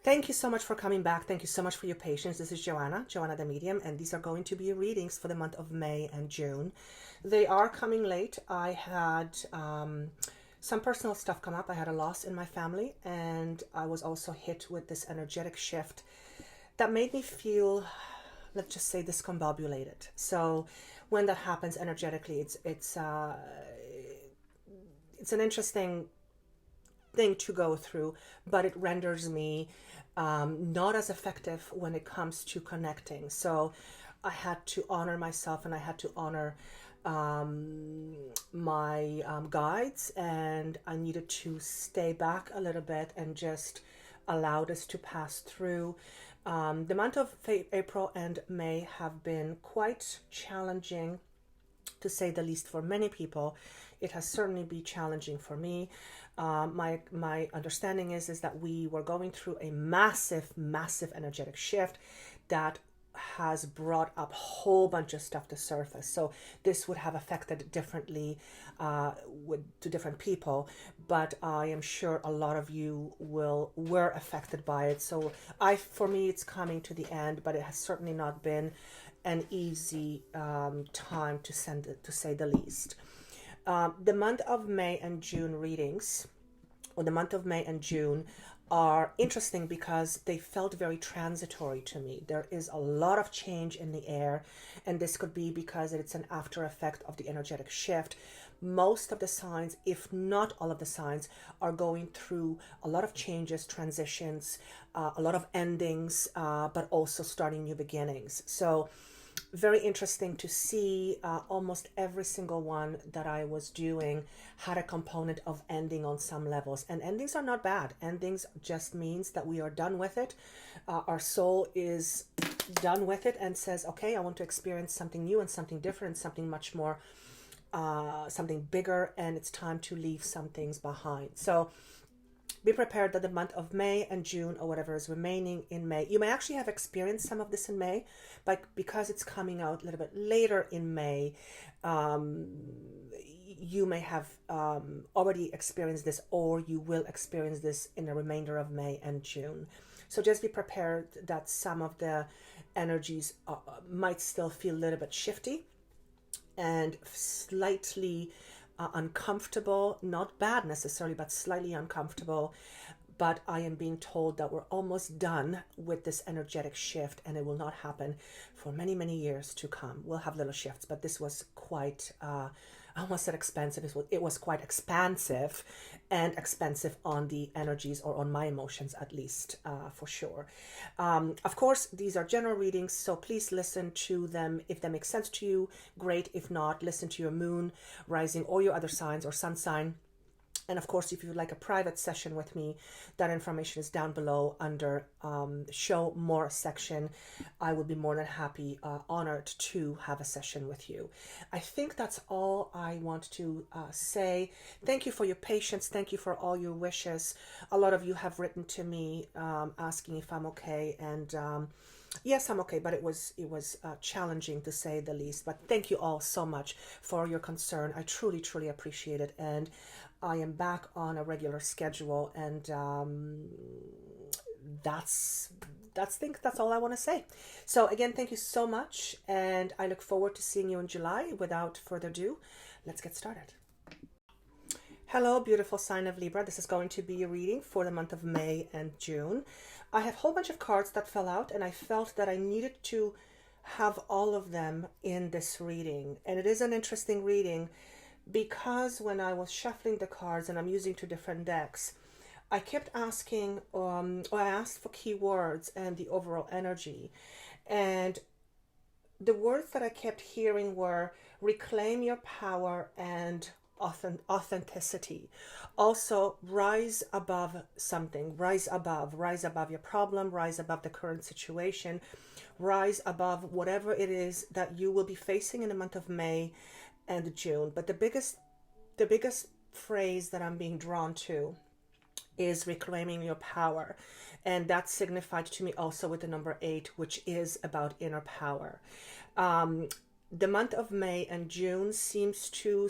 Thank you so much for coming back. Thank you so much for your patience. This is Joanna the medium, and these are going to be readings for the month of May and June. They are coming late. I had some personal stuff come up. I had a loss in my family, and I was also hit with this energetic shift that made me feel, let's just say, discombobulated. So when that happens energetically, it's an interesting thing to go through, but it renders me not as effective when it comes to connecting. So I had to honor myself, and I had to honor my guides, and I needed to stay back a little bit and just allow this to pass through. The month of April and May have been quite challenging, to say the least, for many people. It has certainly been challenging for me. My understanding is that we were going through a massive energetic shift that has brought up a whole bunch of stuff to surface. So this would have affected differently to different people, but I am sure a lot of you were affected by it. So for me, it's coming to the end, but it has certainly not been an easy time to say the least. The month of May and June readings, or the month of May and June, are interesting because they felt very transitory to me. There is a lot of change in the air, and this could be because it's an after effect of the energetic shift. Most of the signs, if not all of the signs, are going through a lot of changes, transitions, a lot of endings, but also starting new beginnings. So very interesting to see. Almost every single one that I was doing had a component of ending on some levels, and endings are not bad. Endings just means that we are done with it. Our soul is done with it and says, okay, I want to experience something new and something different, something much more something bigger, and it's time to leave some things behind. So be prepared that the month of May and June, or whatever is remaining in May, you may actually have experienced some of this in May, but because it's coming out a little bit later in May, you may have already experienced this, or you will experience this in the remainder of May and June. So just be prepared that some of the energies might still feel a little bit shifty and slightly uncomfortable, not bad necessarily, but slightly uncomfortable. But I am being told that we're almost done with this energetic shift, and it will not happen for many years to come. We'll have little shifts, but this was quite, I almost said expensive. It was quite expansive and expensive on the energies, or on my emotions at least, for sure. Of course, these are general readings, so please listen to them. If they make sense to you, great. If not, listen to your moon, rising, or your other signs, or sun sign. And of course, if you would like a private session with me, that information is down below under show more section. I would be more than happy, honored to have a session with you. I think that's all I want to say. Thank you for your patience. Thank you for all your wishes. A lot of you have written to me asking if I'm okay, and yes, I'm okay, but it was challenging, to say the least. But thank you all so much for your concern. I truly appreciate it, and I am back on a regular schedule, and that's all I want to say. So again, thank you so much, and I look forward to seeing you in July. Without further ado, let's get started. Hello, beautiful sign of Libra. This is going to be a reading for the month of May and June. I have a whole bunch of cards that fell out, and I felt that I needed to have all of them in this reading. And it is an interesting reading because when I was shuffling the cards, and I'm using 2 different decks, I kept asking, or I asked for keywords and the overall energy. And the words that I kept hearing were reclaim your power and authenticity. Also, rise above something, rise above your problem, rise above the current situation, rise above whatever it is that you will be facing in the month of May and June. But the biggest phrase that I'm being drawn to is reclaiming your power, and that's signified to me also with the number 8, which is about inner power. The month of May and June seems to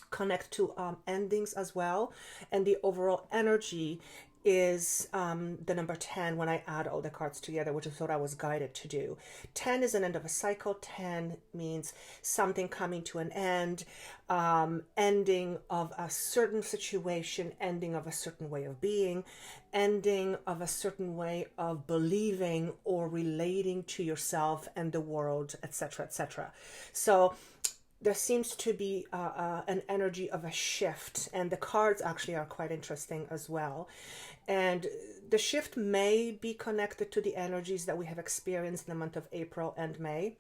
connect to endings as well, and the overall energy is the number 10 when I add all the cards together, which is what I was guided to do. 10 is an end of a cycle. 10 means something coming to an end, ending of a certain situation, ending of a certain way of being, ending of a certain way of believing or relating to yourself and the world, etc., etc. So there seems to be an energy of a shift, and the cards actually are quite interesting as well. And the shift may be connected to the energies that we have experienced in the month of April and May.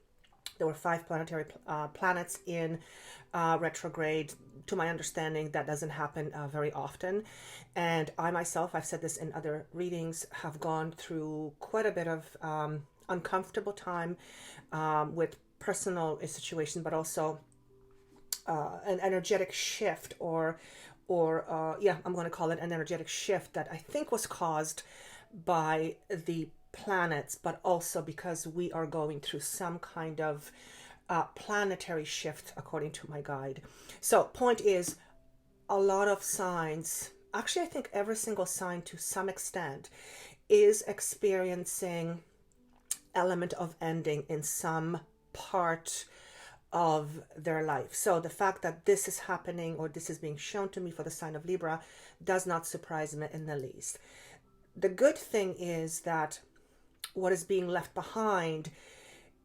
There were 5 planetary planets in retrograde. To my understanding, that doesn't happen very often. And I myself, I've said this in other readings, have gone through quite a bit of uncomfortable time with personal situations, but also an energetic shift, or I'm going to call it an energetic shift that I think was caused by the planets, but also because we are going through some kind of planetary shift, according to my guide. So point is, a lot of signs, actually I think every single sign to some extent, is experiencing element of ending in some part of their life. So the fact that this is happening, or this is being shown to me for the sign of Libra, does not surprise me in the least. The good thing is that what is being left behind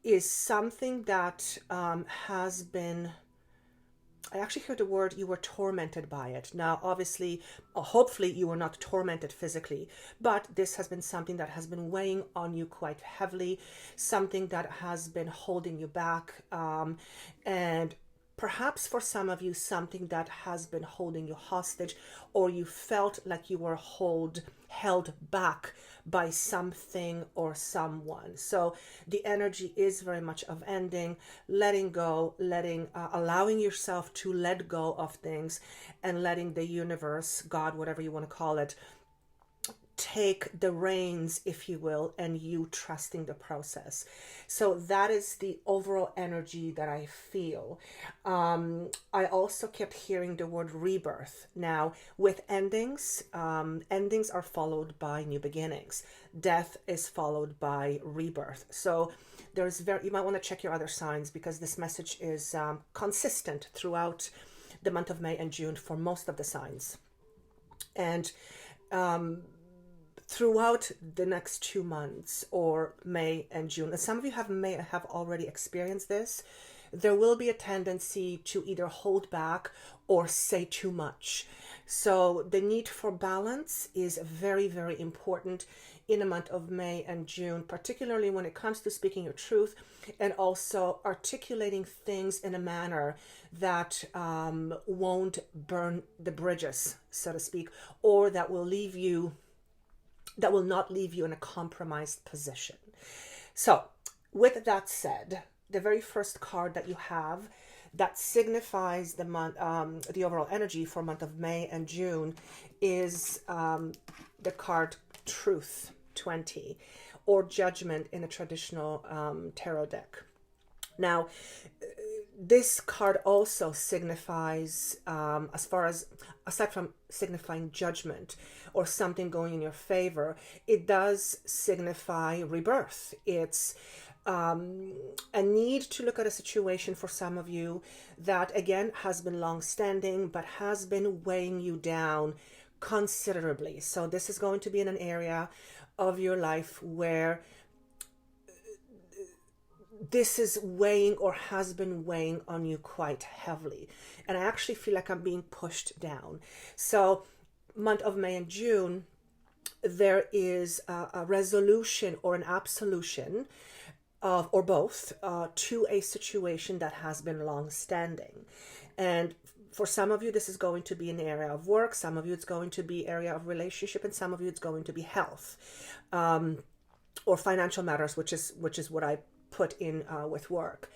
is something that has been, I actually heard the word, you were tormented by it. Now, obviously, hopefully you were not tormented physically, but this has been something that has been weighing on you quite heavily, something that has been holding you back, and perhaps for some of you, something that has been holding you hostage, or you felt like you were held back by something or someone. So the energy is very much of ending, letting go, allowing yourself to let go of things, and letting the universe, God, whatever you want to call it, take the reins, if you will, and you trusting the process. So that is the overall energy that I feel. I also kept hearing the word rebirth. Now, with endings, endings are followed by new beginnings. Death is followed by rebirth. So you might want to check your other signs, because this message is consistent throughout the month of May and June for most of the signs. And throughout the next 2 months, or May and June, and some of you may have already experienced this, there will be a tendency to either hold back or say too much. So the need for balance is very, very important in the month of May and June, particularly when it comes to speaking your truth, and also articulating things in a manner that won't burn the bridges, so to speak, or that will not leave you in a compromised position. So with that said, the very first card that you have that signifies the month, the overall energy for month of May and June, is the card Truth 20, or Judgment in a traditional tarot deck. Now, this card also signifies, aside from signifying judgment or something going in your favor, it does signify rebirth. It's a need to look at a situation for some of you that, again, has been long-standing, but has been weighing you down considerably. So this is going to be in an area of your life where this is weighing, or has been weighing on you quite heavily. And I actually feel like I'm being pushed down. So month of May and June, there is a resolution or an absolution of, or both, to a situation that has been long-standing. And for some of you, this is going to be an area of work. Some of you, it's going to be area of relationship, and some of you, it's going to be health, or financial matters, which is what I put in with work.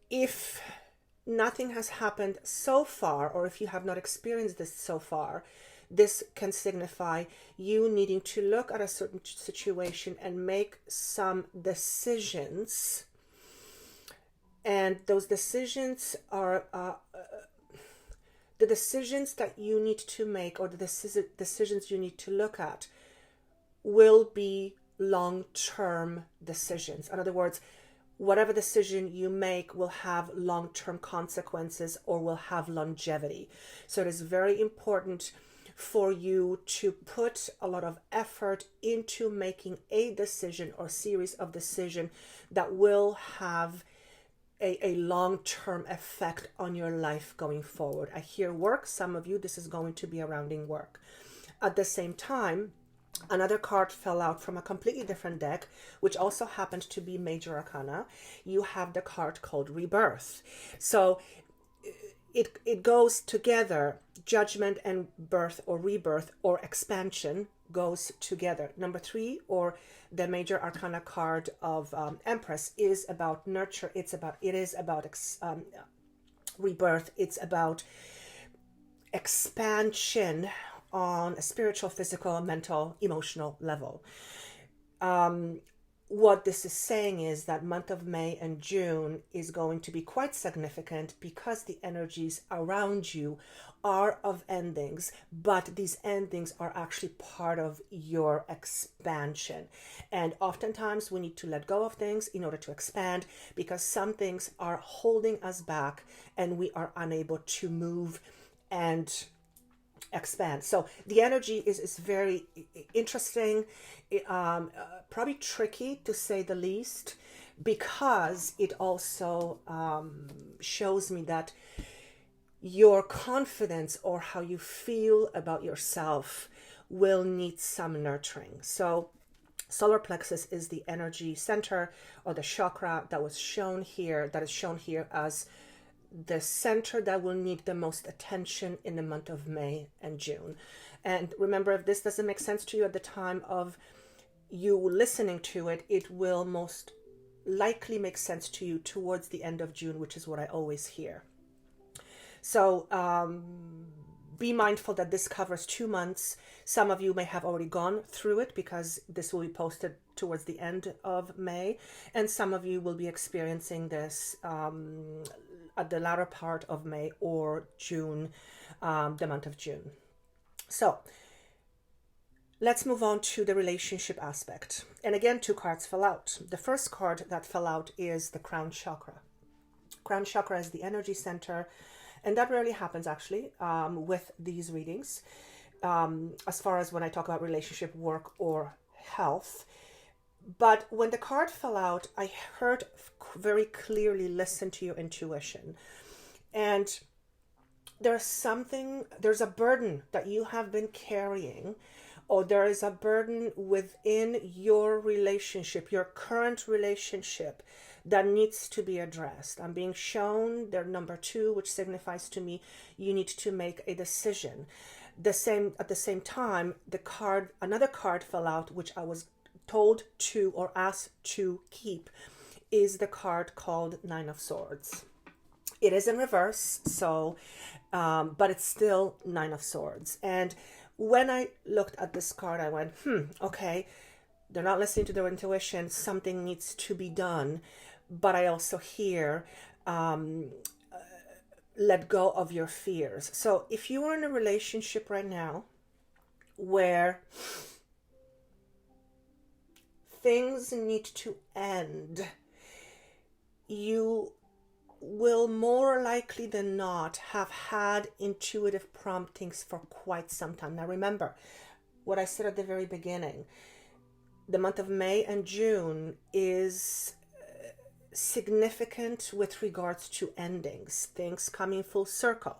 If nothing has happened so far, or if you have not experienced this so far, this can signify you needing to look at a certain situation and make some decisions. And those decisions are the decisions that you need to make, or the decisions you need to look at, will be long-term decisions. In other words, whatever decision you make will have long-term consequences or will have longevity. So it is very important for you to put a lot of effort into making a decision or series of decisions that will have a long-term effect on your life going forward. I hear work. Some of you, this is going to be surrounding work. At the same time, another card fell out from a completely different deck, which also happened to be Major Arcana. You have the card called Rebirth. So it goes together. Judgment and birth or rebirth or expansion goes together. Number 3, or the Major Arcana card of Empress, is about nurture. It is about rebirth. It's about expansion on a spiritual, physical, mental, emotional level. What this is saying is that month of May and June is going to be quite significant because the energies around you are of endings, but these endings are actually part of your expansion. And oftentimes we need to let go of things in order to expand, because some things are holding us back and we are unable to move and expand. So the energy is very interesting, probably tricky to say the least, because it also shows me that your confidence or how you feel about yourself will need some nurturing. So solar plexus is the energy center or the chakra that is shown here as the center that will need the most attention in the month of May and June. And remember, if this doesn't make sense to you at the time of you listening to it, it will most likely make sense to you towards the end of June, which is what I always hear. So be mindful that this covers 2 months. Some of you may have already gone through it because this will be posted towards the end of May. And some of you will be experiencing this at the latter part of May or June, the month of June. So let's move on to the relationship aspect. And again, 2 cards fell out. The first card that fell out is the crown chakra. Crown chakra is the energy center. And that rarely happens actually with these readings. As far as when I talk about relationship, work, or health. But when the card fell out, I heard very clearly, listen to your intuition. And there's a burden that you have been carrying, or there is a burden within your relationship, your current relationship, that needs to be addressed. I'm being shown their number 2, which signifies to me you need to make a decision. At the same time, another card fell out, which I was told to or asked to keep, is the card called 9 of Swords. It is in reverse, so but it's still 9 of Swords. And when I looked at this card, I went, okay, they're not listening to their intuition. Something needs to be done. But I also hear let go of your fears. So if you are in a relationship right now where things need to end, you will more likely than not have had intuitive promptings for quite some time. Now remember what I said at the very beginning. The month of May and June is significant with regards to endings, things coming full circle.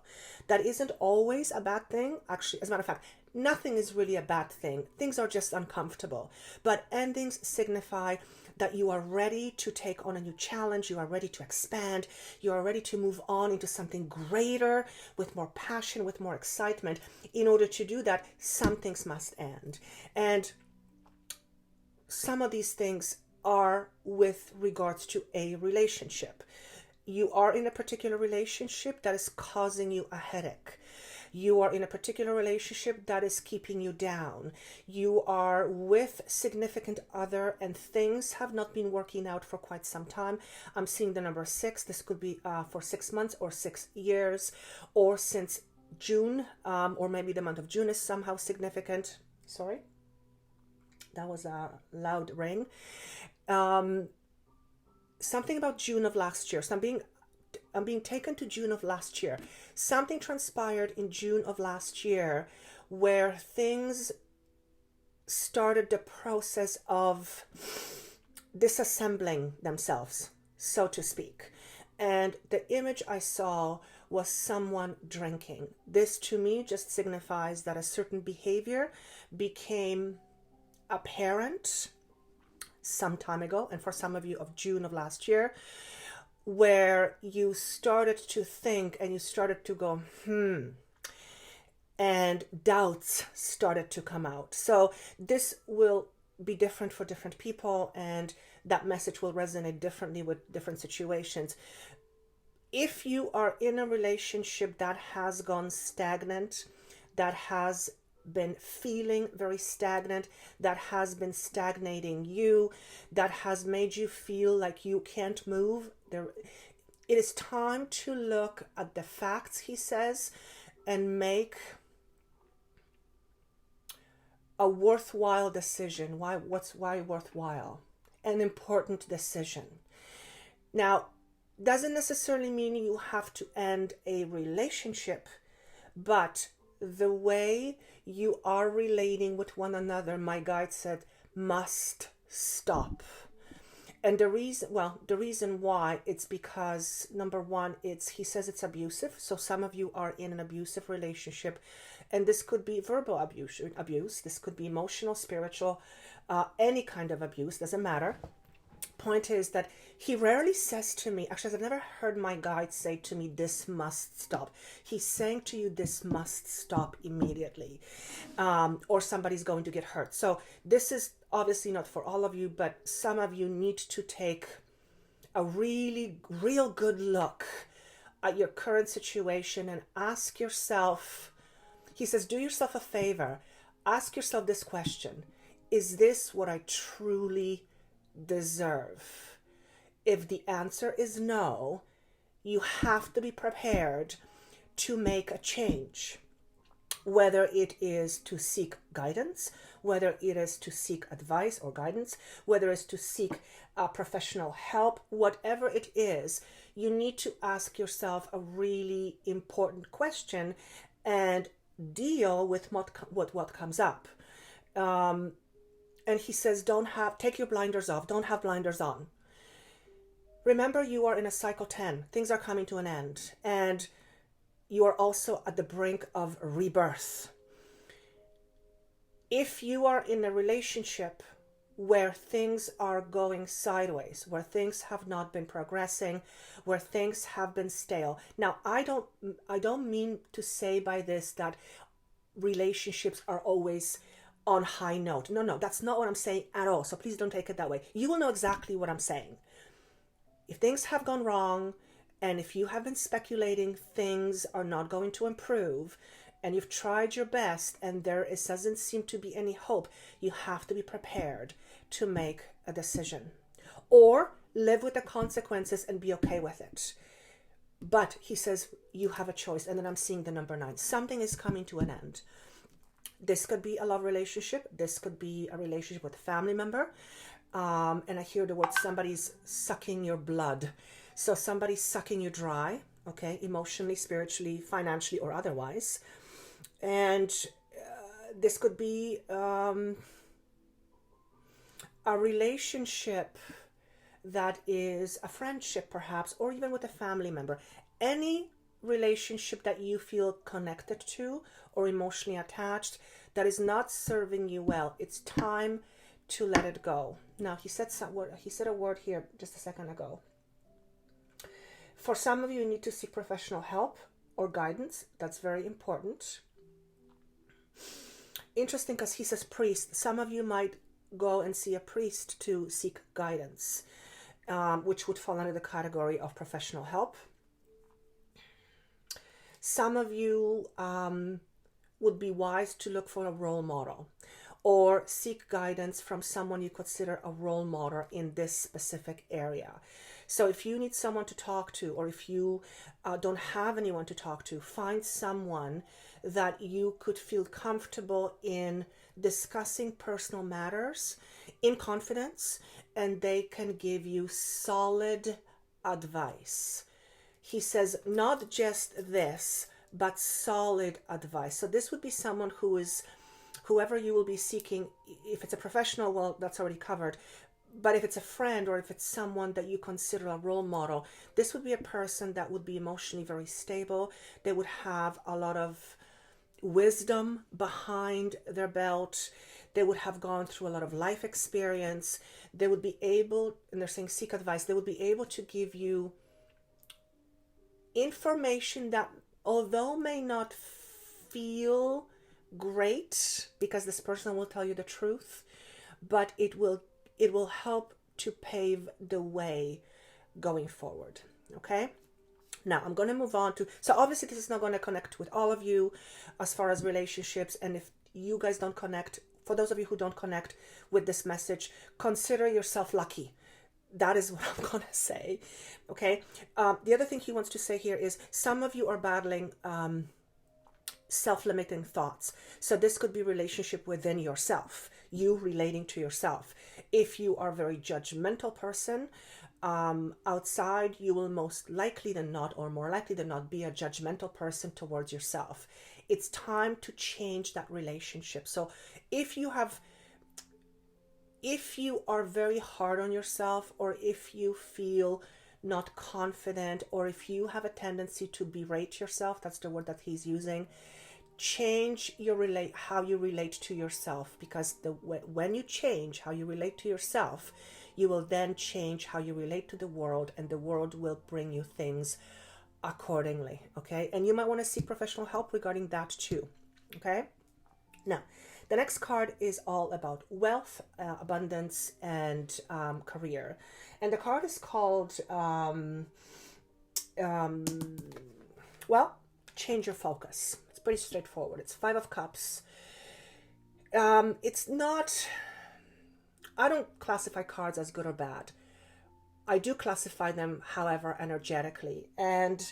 That isn't always a bad thing. Actually, as a matter of fact, nothing is really a bad thing. Things are just uncomfortable. But endings signify that you are ready to take on a new challenge. You are ready to expand. You are ready to move on into something greater with more passion, with more excitement. In order to do that, some things must end. And some of these things are with regards to a relationship. You are in a particular relationship that is causing you a headache. You are in a particular relationship that is keeping you down. You are with significant other and things have not been working out for quite some time. I'm seeing the number 6. This could be for 6 months or 6 years, or since June, or maybe the month of June is somehow significant. Sorry, that was a loud ring. Something about June of last year. So I'm being taken to June of last year. Something transpired in June of last year where things started the process of disassembling themselves, so to speak. And the image I saw was someone drinking. This to me just signifies that a certain behavior became apparent some time ago, and for some of you of June of last year, where you started to think and you started to go, and doubts started to come out. So this will be different for different people, and that message will resonate differently with different situations. If you are in a relationship that has gone stagnant, that has been feeling very stagnant, that has been stagnating you, that has made you feel like you can't move, it is time to look at the facts, he says, and make a worthwhile decision. Why worthwhile? An important decision. Now, doesn't necessarily mean you have to end a relationship, but the way you are relating with one another, my guide said, must stop. And the reason why, it's because, number one, he says it's abusive. So some of you are in an abusive relationship, and this could be verbal abuse. This could be emotional, spiritual, any kind of abuse, doesn't matter. Point is that he rarely says to me, actually, I've never heard my guide say to me, this must stop. He's saying to you, this must stop immediately, or somebody's going to get hurt. So this is obviously not for all of you, but some of you need to take a real good look at your current situation and ask yourself, he says, do yourself a favor. Ask yourself this question: is this what I truly deserve? If the answer is no, you have to be prepared to make a change, whether it is to seek guidance, whether it is to seek advice or guidance, whether it's to seek professional help, whatever it is. You need to ask yourself a really important question and deal with what comes up. And he says, take your blinders off. Don't have blinders on. Remember, you are in a cycle 10. Things are coming to an end. And you are also at the brink of rebirth. If you are in a relationship where things are going sideways, where things have not been progressing, where things have been stale. Now, I don't mean to say by this that relationships are always on high note. No, that's not what I'm saying at all. So please don't take it that way. You will know exactly what I'm saying. If things have gone wrong, and if you have been speculating things are not going to improve, and you've tried your best and doesn't seem to be any hope, you have to be prepared to make a decision, or live with the consequences and be okay with it. But he says you have a choice. And then I'm seeing the number 9. Something is coming to an end. This could be a love relationship. This could be a relationship with a family member. And I hear the word somebody's sucking your blood. So somebody's sucking you dry, okay, emotionally, spiritually, financially, or otherwise. And this could be a relationship that is a friendship, perhaps, or even with a family member. Any relationship that you feel connected to or emotionally attached that is not serving you well, it's time to let it go. Now, he said a word here just a second ago. For some of you, you need to seek professional help or guidance. That's very important. Interesting, because he says priest. Some of you might go and see a priest to seek guidance, which would fall under the category of professional help. Some of you would be wise to look for a role model or seek guidance from someone you consider a role model in this specific area. So if you need someone to talk to, or if you don't have anyone to talk to, find someone that you could feel comfortable in discussing personal matters in confidence, and they can give you solid advice. He says not just this, but solid advice. So this would be someone who is, whoever you will be seeking. If it's a professional, well, that's already covered. But if it's a friend, or if it's someone that you consider a role model, this would be a person that would be emotionally very stable. They would have a lot of wisdom behind their belt. They would have gone through a lot of life experience. They would be able, and they're saying seek advice, they would be able to give you information that, although may not feel great, because this person will tell you the truth, but it will help to pave the way going forward. Okay, now I'm going to move on to, so obviously this is not going to connect with all of you as far as relationships, and if you guys don't connect, for those of you who don't connect with this message, consider yourself lucky. That is what I'm going to say. Okay, the other thing he wants to say here is some of you are battling self-limiting thoughts. So this could be relationship within yourself, you relating to yourself. If you are a very judgmental person, outside, you will most likely than not, or more likely than not, be a judgmental person towards yourself. It's time to change that relationship. So if you are very hard on yourself, or if you feel not confident, or if you have a tendency to berate yourself, that's the word that he's using, change how you relate to yourself, because when you change how you relate to yourself, you will then change how you relate to the world, and the world will bring you things accordingly. Okay, and you might want to seek professional help regarding that too. Okay, now the next card is all about wealth, abundance, and career, and the card is called well, change your focus. It's pretty straightforward. It's 5 of Cups. It's not, I don't classify cards as good or bad. I do classify them, however, energetically. And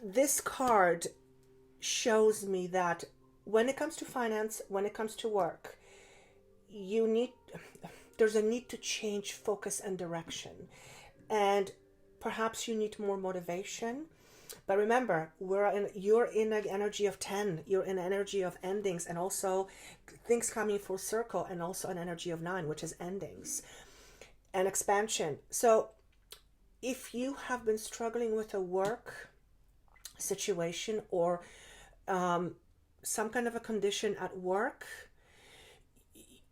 this card shows me that when it comes to finance, when it comes to work, there's a need to change focus and direction. And perhaps you need more motivation. But remember, you're in an energy of 10. You're in an energy of endings, and also things coming full circle, and also an energy of 9, which is endings and expansion. So if you have been struggling with a work situation, or some kind of a condition at work,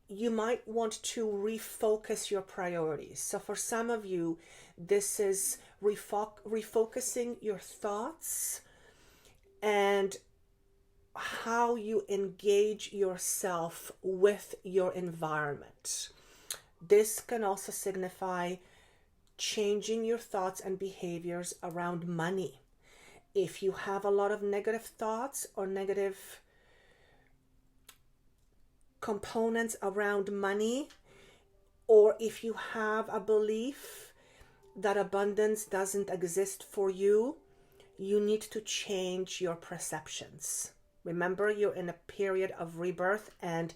you might want to refocus your priorities. So for some of you, this is refocusing your thoughts and how you engage yourself with your environment. This can also signify changing your thoughts and behaviors around money. If you have a lot of negative thoughts or negative components around money, or if you have a belief that abundance doesn't exist for you, you need to change your perceptions. Remember, you're in a period of rebirth and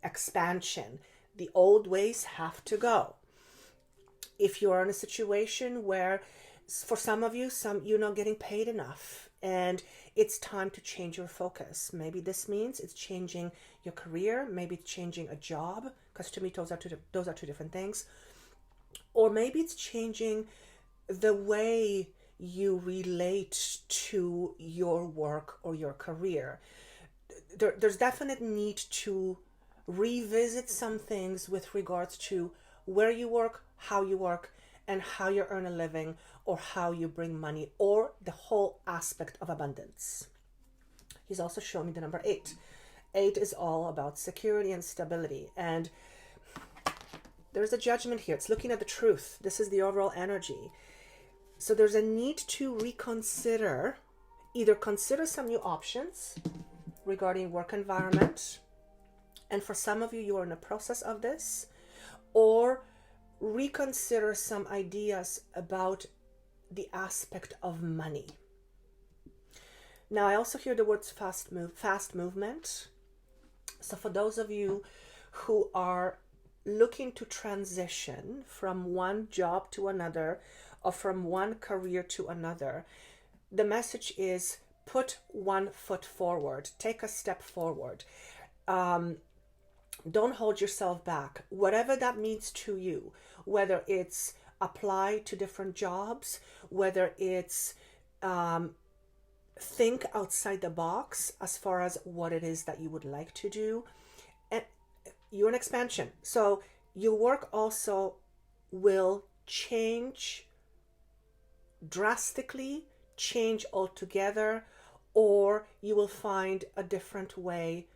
expansion. The old ways have to go. If you are in a situation where, for some of you, you're not getting paid enough, and it's time to change your focus. Maybe this means it's changing your career. Maybe it's changing a job, because to me those are two different things. Or maybe it's changing the way you relate to your work or your career. There's definite need to revisit some things with regards to where you work, and how you earn a living, or how you bring money, or the whole aspect of abundance. He's also shown me the number 8. 8 is all about security and stability. And there's a judgment here. It's looking at the truth. This is the overall energy. So there's a need to reconsider, either consider some new options regarding work environment. And for some of you, you are in the process of this. or reconsider some ideas about the aspect of money. Now, I also hear the words fast movement. So for those of you who are looking to transition from one job to another or from one career to another, the message is put one foot forward, take a step forward. Don't hold yourself back. Whatever that means to you, whether it's apply to different jobs, whether it's think outside the box as far as what it is that you would like to do. And you're an expansion. So your work also will change drastically, change altogether, or you will find a different way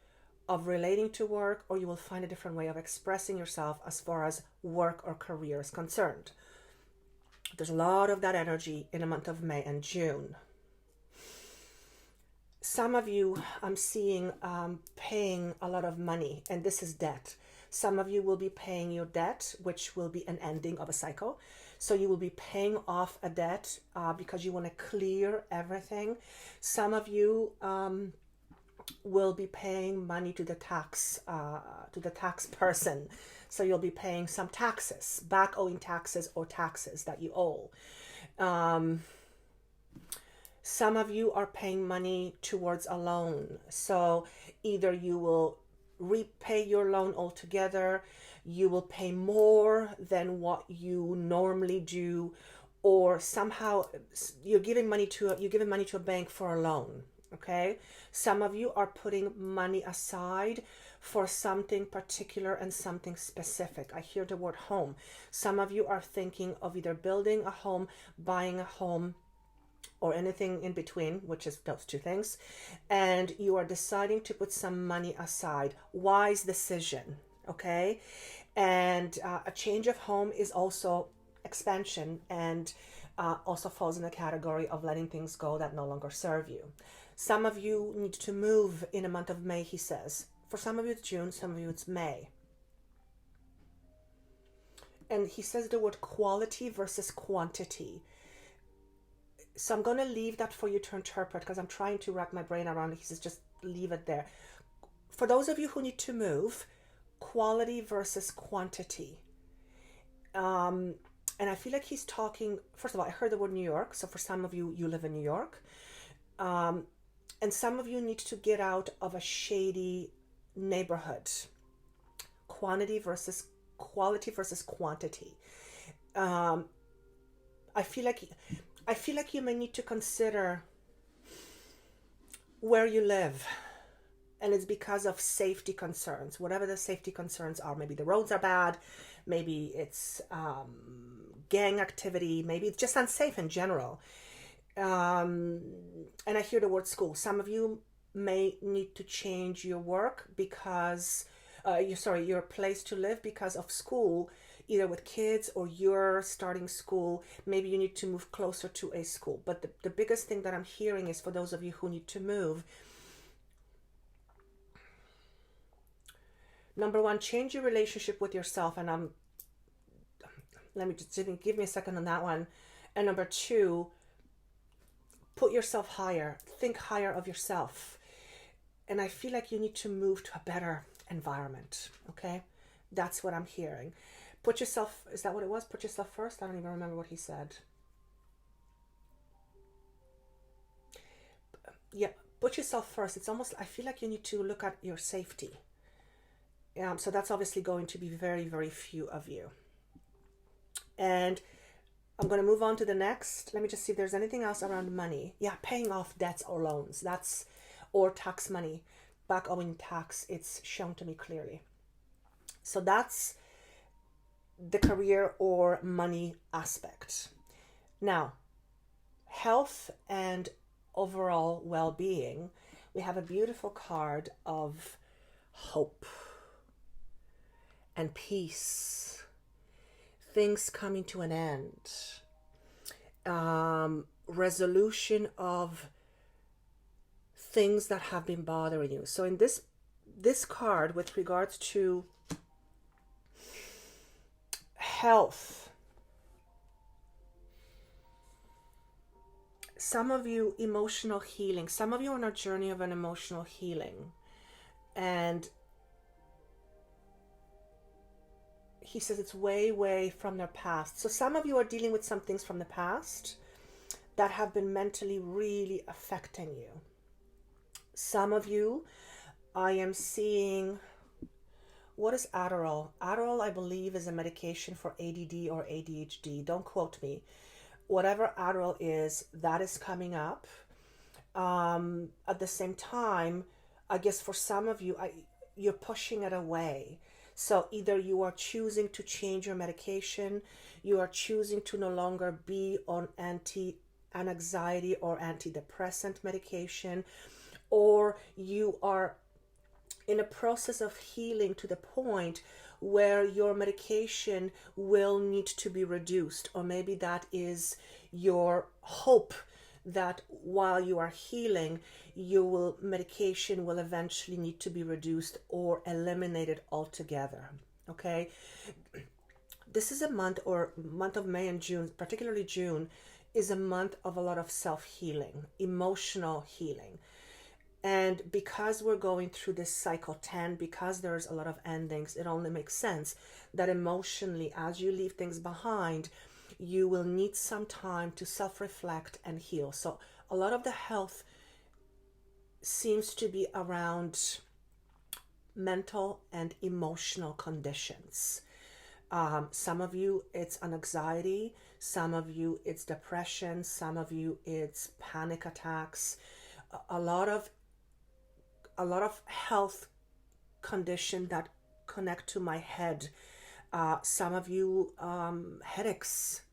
of relating to work, or you will find a different way of expressing yourself as far as work or career is concerned. There's a lot of that energy in the month of May and June. Some of you, I'm seeing paying a lot of money, and this is debt. Some of you will be paying your debt, which will be an ending of a cycle. So you will be paying off a debt because you want to clear everything. Some of you will be paying money to the tax person. So you'll be paying some taxes, back owing taxes or taxes that you owe. Some of you are paying money towards a loan. So either you will repay your loan altogether, you will pay more than what you normally do, or somehow you're giving money to a bank for a loan. Okay, some of you are putting money aside for something particular and something specific. I hear the word home. Some of you are thinking of either building a home, buying a home, or anything in between, which is those two things, and you are deciding to put some money aside. Wise decision, okay? And a change of home is also expansion, and also falls in the category of letting things go that no longer serve you. Some of you need to move in the month of May, he says. For some of you it's June, some of you it's May. And he says the word quality versus quantity. So I'm going to leave that for you to interpret, because I'm trying to wrap my brain around it. He says just leave it there. For those of you who need to move, quality versus quantity. And I feel like he's talking, first of all, I heard the word New York. So for some of you, you live in New York. And some of you need to get out of a shady neighborhood. Quality versus quantity. I feel like you may need to consider where you live, and it's because of safety concerns, whatever the safety concerns are. Maybe the roads are bad, maybe it's gang activity, maybe it's just unsafe in general. And I hear the word school. Some of you may need to change your work because your place to live because of school, either with kids or you're starting school. Maybe you need to move closer to a school. But the biggest thing that I'm hearing is for those of you who need to move, number one, change your relationship with yourself. And let me just give me a second on that one. And number two, put yourself higher, think higher of yourself. And I feel like you need to move to a better environment. Okay, that's what I'm hearing. Put yourself, is that what it was? Put yourself first? I don't even remember what he said. Yeah, put yourself first. It's almost, I feel like you need to look at your safety. So that's obviously going to be very, very few of you. And I'm going to move on to the next. Let me just see if there's anything else around money. Yeah, paying off debts or loans. Or tax money. Back owing tax. It's shown to me clearly. So that's the career or money aspect. Now, health and overall well-being. We have a beautiful card of hope and peace. Things coming to an end. Resolution of things that have been bothering you. So in this card, with regards to Health. Some of you, emotional healing. Some of you are on a journey of an emotional healing. And he says it's way, way from their past. So some of you are dealing with some things from the past that have been mentally really affecting you. Some of you, I am seeing, what is Adderall? Adderall, I believe, is a medication for ADD or ADHD. Don't quote me. Whatever Adderall is, that is coming up. At the same time, I guess for some of you, you're pushing it away. So either you are choosing to change your medication, you are choosing to no longer be on anxiety or antidepressant medication, or you are in a process of healing to the point where your medication will need to be reduced, or maybe that is your hope that while you are healing, medication will eventually need to be reduced or eliminated altogether. Okay, this is a month of May and June, particularly June, is a month of a lot of self-healing, emotional healing. And because we're going through this cycle 10, because there's a lot of endings, it only makes sense that emotionally, as you leave things behind, you will need some time to self-reflect and heal. So a lot of the health seems to be around mental and emotional conditions. Some of you, it's anxiety. Some of you, it's depression. Some of you, it's panic attacks. A lot of health condition that connect to my head. Some of you, headaches.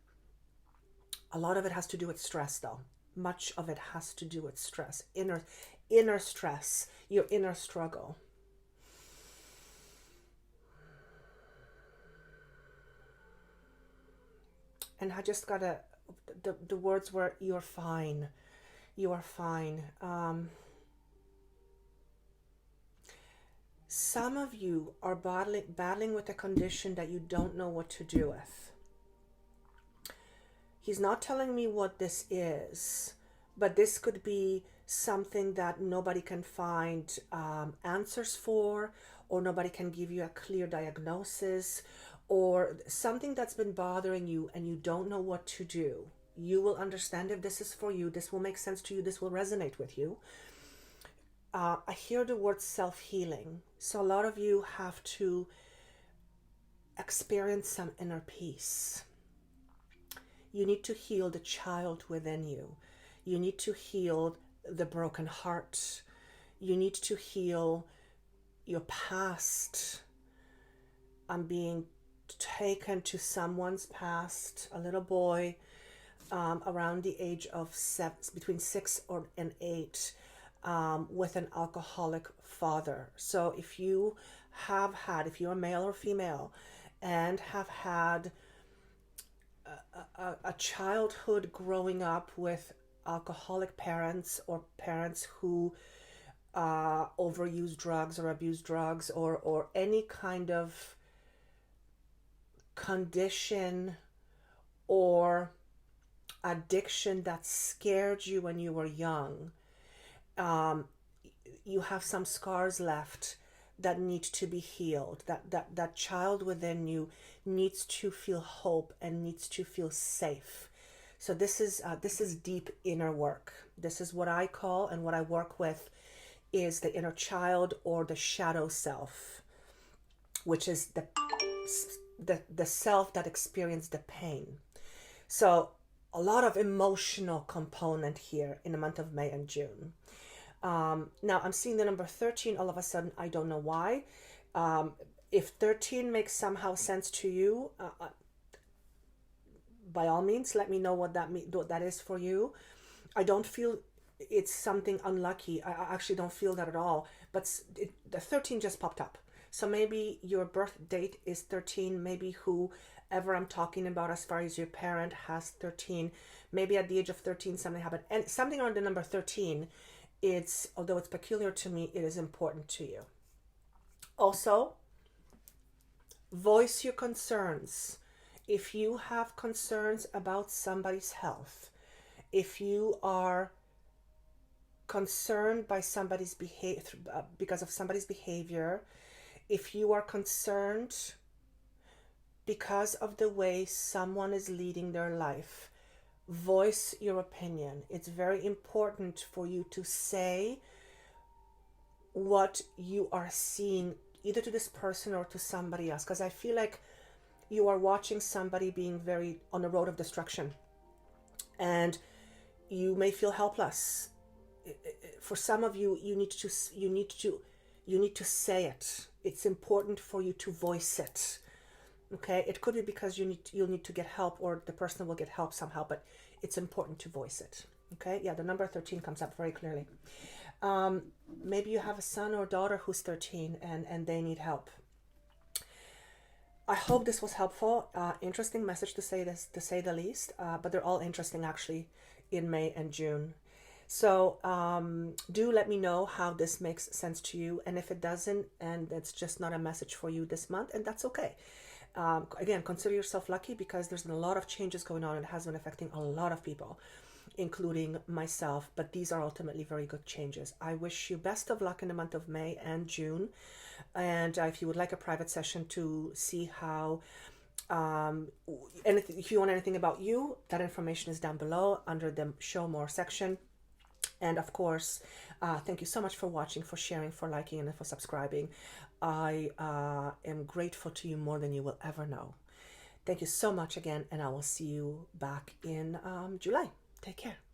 A lot of it has to do with stress, though. Much of it has to do with stress, inner stress, your inner struggle. And I just got the words were, you're fine. You are fine. Some of you are battling with a condition that you don't know what to do with. He's not telling me what this is, but this could be something that nobody can find answers for, or nobody can give you a clear diagnosis, or something that's been bothering you and you don't know what to do. You will understand if this is for you. This will make sense to you. This will resonate with you. I hear the word self-healing. So a lot of you have to experience some inner peace. You need to heal the child within you. You need to heal the broken heart. You need to heal your past. I'm being taken to someone's past, a little boy around the age of between 6 and 8, with an alcoholic father. So if you're a male or female and have had a childhood growing up with alcoholic parents, or parents who overuse drugs or abuse drugs, or any kind of condition or addiction that scared you when you were young, you have some scars left that need to be healed. That child within you needs to feel hope and needs to feel safe. So this is deep inner work. This is what I call, and what I work with is the inner child, or the shadow self, which is the self that experienced the pain. So a lot of emotional component here in the month of May and June. Now I'm seeing the number 13 all of a sudden. I don't know why. If 13 makes somehow sense to you, by all means, let me know what that is for you. I don't feel it's something unlucky. I actually don't feel that at all. But the 13 just popped up. So maybe your birth date is 13. Maybe whoever I'm talking about as far as your parent has 13. Maybe at the age of 13 something happened. And something around the number 13, although it's peculiar to me, it is important to you. Also, voice your concerns. if you have concerns about somebody's health, if you are concerned by somebody's behavior, because of somebody's behavior, if you are concerned because of the way someone is leading their life, voice your opinion. It's very important for you to say what you are seeing, either to this person or to somebody else, because I feel like you are watching somebody being very on the road of destruction, and you may feel helpless. For some of you, you need to say it. It's important for you to voice it. Okay, it could be because you'll need to get help, or the person will get help somehow, but it's important to voice it. Okay, yeah, the number 13 comes up very clearly. Maybe you have a son or daughter who's 13 and they need help. I hope this was helpful. Interesting message to say the least, but they're all interesting actually in May and June. So do let me know how this makes sense to you, and if it doesn't, and it's just not a message for you this month, and that's okay. Again, consider yourself lucky, because there's been a lot of changes going on and it has been affecting a lot of people, including myself, but these are ultimately very good changes. I wish you best of luck in the month of May and June, and if you would like a private session to see how if you want anything about you, that information is down below under the show more section. And of course, thank you so much for watching, for sharing, for liking, and for subscribing. I am grateful to you more than you will ever know. Thank you so much again, and I will see you back in July. Take care.